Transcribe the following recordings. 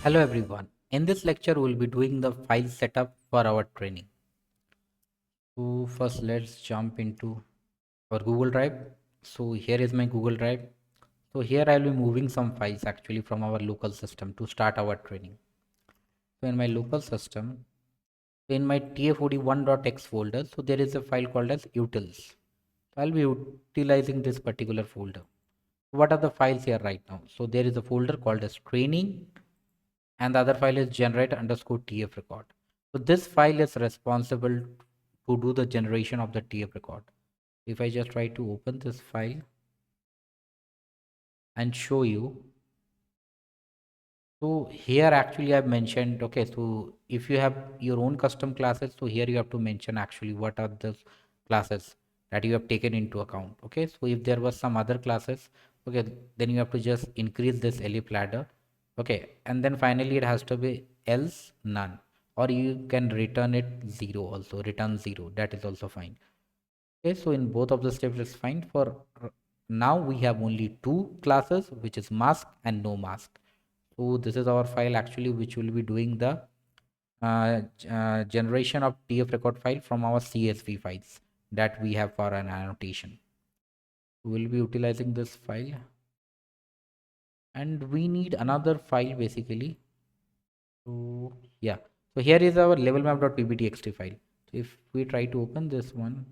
Hello everyone. In this lecture, we'll be doing the file setup for our training. So first, let's jump into our Google Drive. So here is my Google Drive. So here I'll be moving some files actually from our local system to start our training. So in my local system, in my tfod1.x folder, so there is a file called as utils. So I'll be utilizing this particular folder. What are the files here right now? So there is a folder called as training, and the other file is generate underscore tf record. So this file is responsible to do the generation of the tf record. If I just try to open this file and show you, so here actually I've mentioned, okay, so if you have your own custom classes, so here you have to mention actually what are the classes that you have taken into account. Okay, so if there was some other classes, okay, then you have to just increase this elif ladder. Okay, and then finally it has to be else none, or you can return it zero, also return zero, that is also fine. Okay, so in both of the steps it's fine. For now we have only two classes, which is mask and no mask. So this is our file actually, which will be doing the generation of tf record file from our csv files that we have for an annotation. We'll be utilizing this file, and we need another file basically. So yeah, so here is our level map.pbtxt file. So if we try to open this one,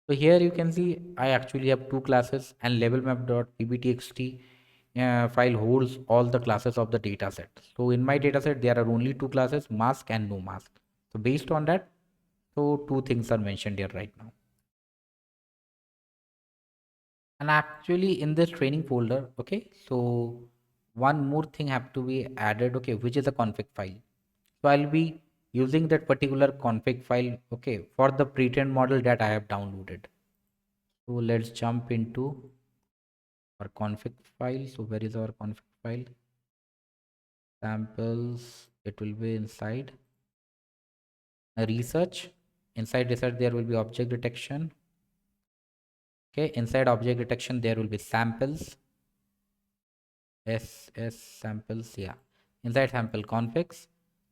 so here you can see I actually have two classes, and level map.pbtxt file holds all the classes of the data set. So in my data set, there are only two classes, mask and no mask. So based on that, so two things are mentioned here right now. And actually in this training folder, okay, so one more thing have to be added, okay, which is a config file. So I'll be using that particular config file, okay, for the pre-trained model that I have downloaded. So let's jump into our config file. So where is our config file? Samples, it will be inside research. Inside research there will be object detection. Okay, inside object detection there will be samples. S samples, yeah. Inside sample configs.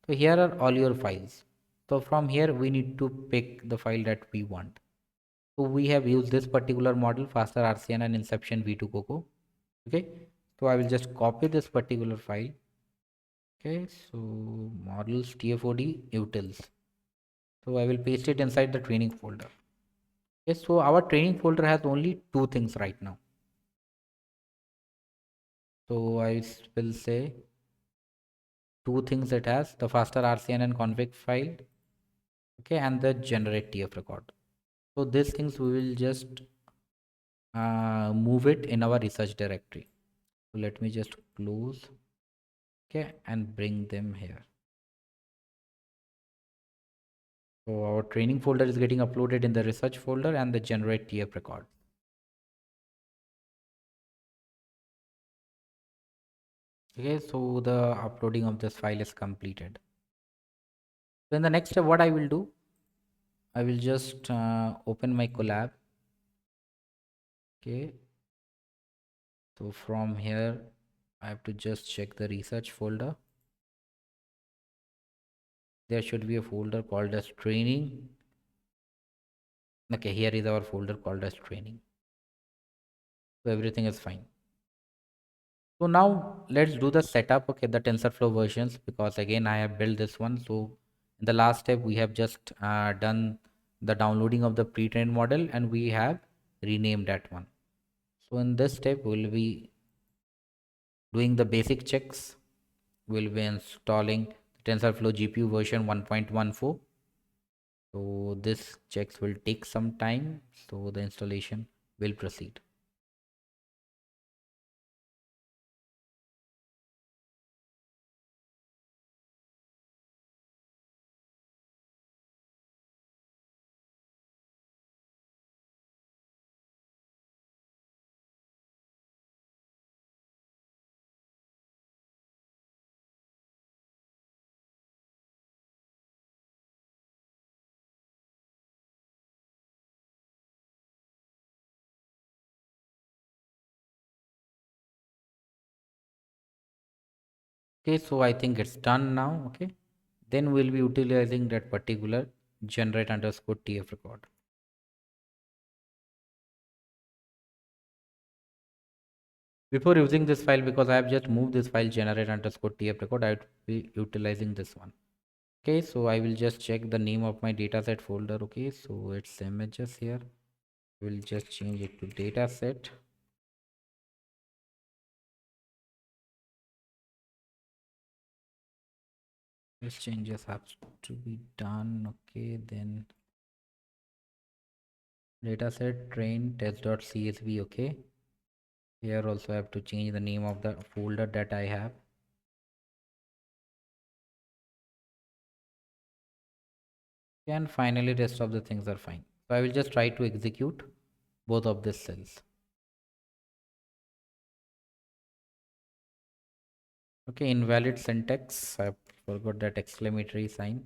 So here are all your files. So from here we need to pick the file that we want. So we have used this particular model, faster RCN and inception v2 coco. Okay, so I will just copy this particular file. Okay, so models tfod utils. So I will paste it inside the training folder. Yes, so our training folder has only two things right now. So I will say two things it has: the faster RCN and config file, okay, and the generate TF record. So these things we will just move it in our research directory. So let me just close, okay, and bring them here. So our training folder is getting uploaded in the research folder and the generate TF record. Okay, so the uploading of this file is completed. So in the next step, what I will do, I will just open my collab. Okay, so from here I have to just check the research folder. There should be a folder called as training. Okay, here is our folder called as training. So everything is fine. So now let's do the setup, okay, the TensorFlow versions, because again I have built this one. So in the last step we have just done the downloading of the pre-trained model, and we have renamed that one. So in this step we'll be doing the basic checks. We'll be installing TensorFlow GPU version 1.14. So this checks will take some time, so the installation will proceed. Okay, so I think it's done now. Okay, then we'll be utilizing that particular generate underscore tf record. Before using this file, because I have just moved this file generate underscore tf record, I would be utilizing this one. Okay, so I will just check the name of my dataset folder. Okay, so it's images here. We'll just change it to dataset. This changes have to be done. Okay, then dataset train test.csv. Okay, here also I have to change the name of the folder that I have. And finally rest of the things are fine. So I will just try to execute both of these cells. Okay, invalid syntax. I forgot that exclamatory sign.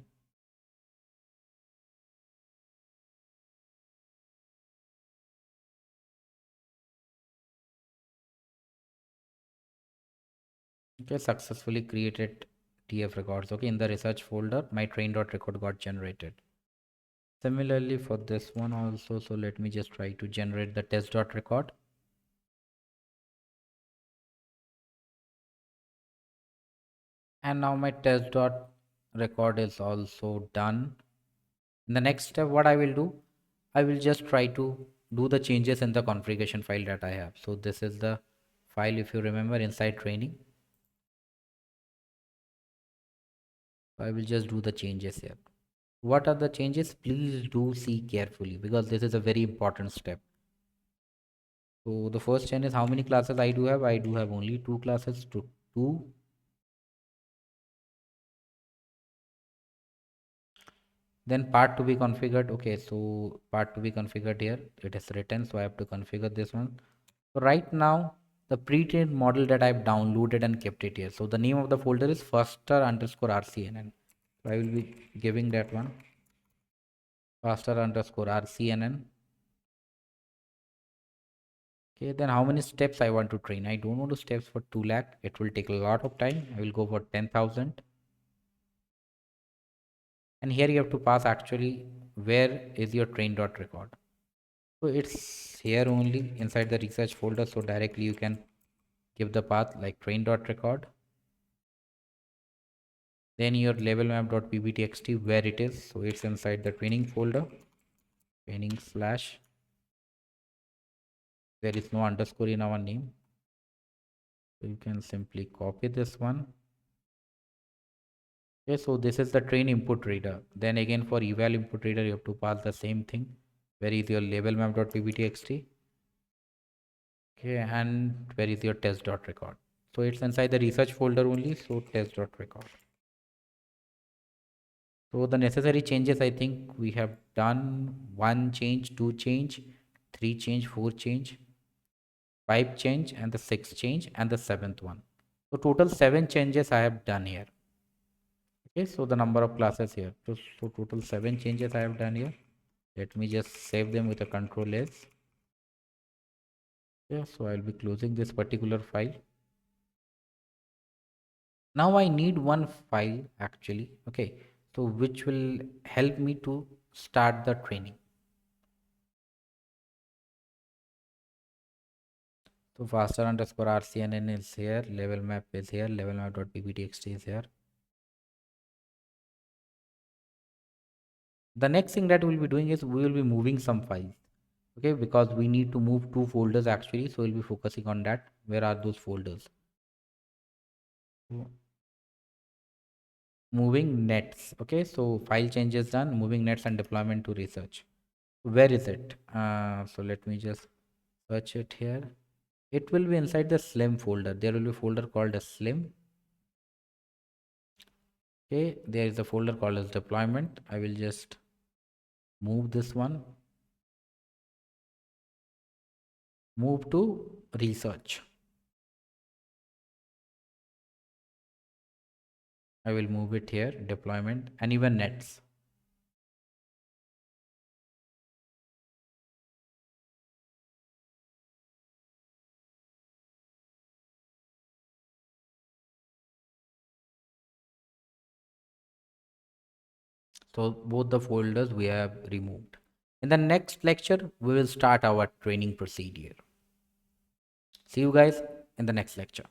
Okay, successfully created TF records. Okay, in the research folder, my train.record got generated. Similarly for this one also, so let me just try to generate the test.record. And now my test.record is also done. In the next step, what I will do, I will just try to do the changes in the configuration file that I have. So this is the file, if you remember, inside training. I will just do the changes here. What are the changes? Please do see carefully because this is a very important step. So the first change is how many classes I do have. I do have only two classes to two. Then part to be configured. Okay, so part to be configured here. It is written, so I have to configure this one. So right now, the pre-trained model that I've downloaded and kept it here. So the name of the folder is faster underscore RCNN. So I will be giving that one faster underscore RCNN. Okay, then how many steps I want to train? I don't want to steps for 2 lakh. It will take a lot of time. I will go for 10,000. And here you have to pass actually where is your train.record. So it's here only inside the research folder. So directly you can give the path like train.record. Then your level map.pbtxt where it is. So it's inside the training folder. Training slash. There is no underscore in our name. So you can simply copy this one. Okay, so this is the train input reader. Then again for eval input reader, you have to pass the same thing. Where is your label map.pbtxt? Okay, and where is your test.record? So it's inside the research folder only. So test.record. So the necessary changes, I think we have done one change, two change, three change, four change, five change, and the sixth change, and the seventh one. So total seven changes I have done here. Okay, so the number of classes here. So total seven changes I have done here. Let me just save them with a control S. Yeah, so I'll be closing this particular file. Now I need one file actually. Okay, so which will help me to start the training. So faster underscore RCNN is here, level map is here, level map.pbtxt is here. The next thing that we'll be doing is we will be moving some files. Okay, because we need to move two folders actually, so we'll be focusing on that. Where are those folders? So, moving nets. Okay, so file changes done, moving nets and deployment to research. Where is it? So let me just search it here. It will be inside the slim folder. There will be a folder called as slim. Okay, there is a folder called as deployment. I will just move this one, move to research. I will move it here, deployment, and even nets. So both the folders we have removed. In the next lecture, we will start our training procedure. See you guys in the next lecture.